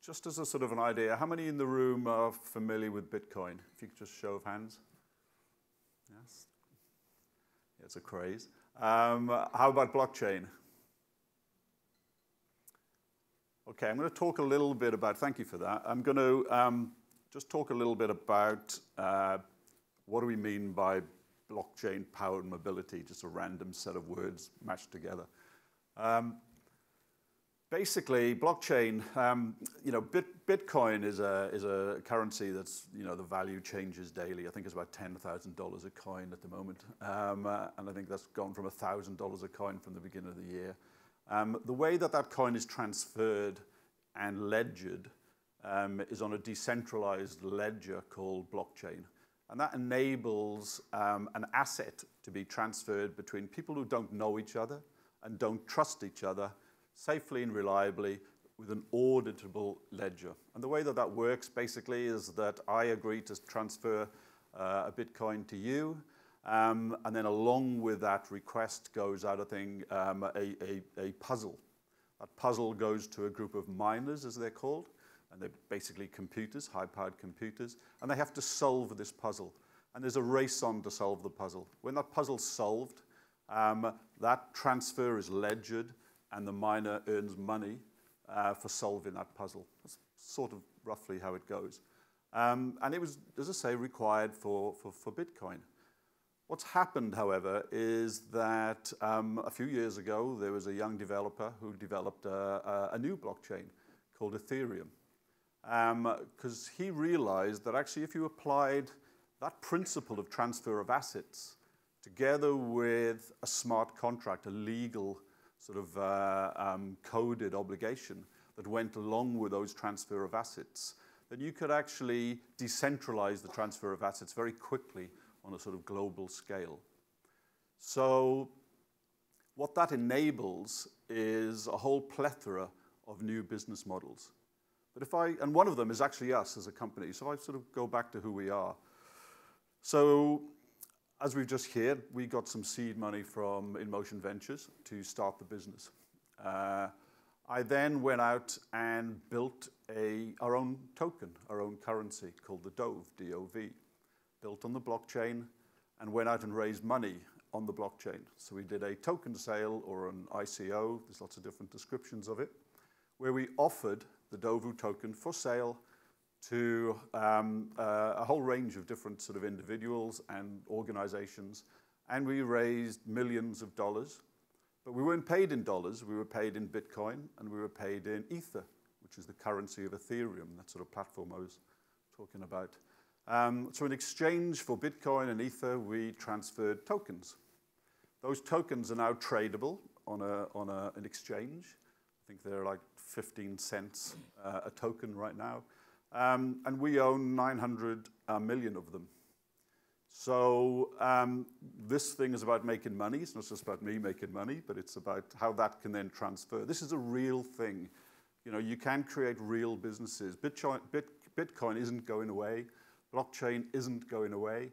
just as a sort of an idea, how many in the room are familiar with Bitcoin? If you could just show of hands. Yes. It's a craze. How about blockchain? Okay, I'm going to talk a little bit about, thank you for that. I'm going to just talk a little bit about what do we mean by blockchain-powered mobility, just a random set of words mashed together. Basically, blockchain, Bitcoin is a currency that's, the value changes daily. I think it's about $10,000 a coin at the moment. And I think that's gone from $1,000 a coin from the beginning of the year. The way that coin is transferred and ledgered is on a decentralized ledger called blockchain. And that enables an asset to be transferred between people who don't know each other and don't trust each other safely and reliably with an auditable ledger. And the way that works basically is that I agree to transfer a Bitcoin to you, and then along with that request goes out a puzzle. That puzzle goes to a group of miners, as they're called, and they're basically computers, high-powered computers, and they have to solve this puzzle. And there's a race on to solve the puzzle. When that puzzle's solved, that transfer is ledgered, and the miner earns money for solving that puzzle. That's sort of roughly how it goes. And it was, as I say, required for Bitcoin. What's happened, however, is that a few years ago, there was a young developer who developed a new blockchain called Ethereum. Because he realized that actually if you applied that principle of transfer of assets together with a smart contract, a legal sort of coded obligation that went along with those transfer of assets, then you could actually decentralize the transfer of assets very quickly on a sort of global scale. So what that enables is a whole plethora of new business models. But and one of them is actually us as a company, so I sort of go back to who we are. So as we've just heard, we got some seed money from InMotion Ventures to start the business. I then went out and built our own token, our own currency called the DOVU, D-O-V, built on the blockchain, and went out and raised money on the blockchain. So we did a token sale or an ICO, there's lots of different descriptions of it, where we offered the DOVU token for sale to a whole range of different sort of individuals and organizations, and we raised millions of dollars. But we weren't paid in dollars, we were paid in Bitcoin, and we were paid in Ether, which is the currency of Ethereum, that sort of platform I was talking about. So in exchange for Bitcoin and Ether, we transferred tokens. Those tokens are now tradable on an exchange. I think they're like 15 cents a token right now. And we own 900 million of them. So this thing is about making money. It's not just about me making money, but it's about how that can then transfer. This is a real thing. You can create real businesses. Bitcoin isn't going away. Blockchain isn't going away.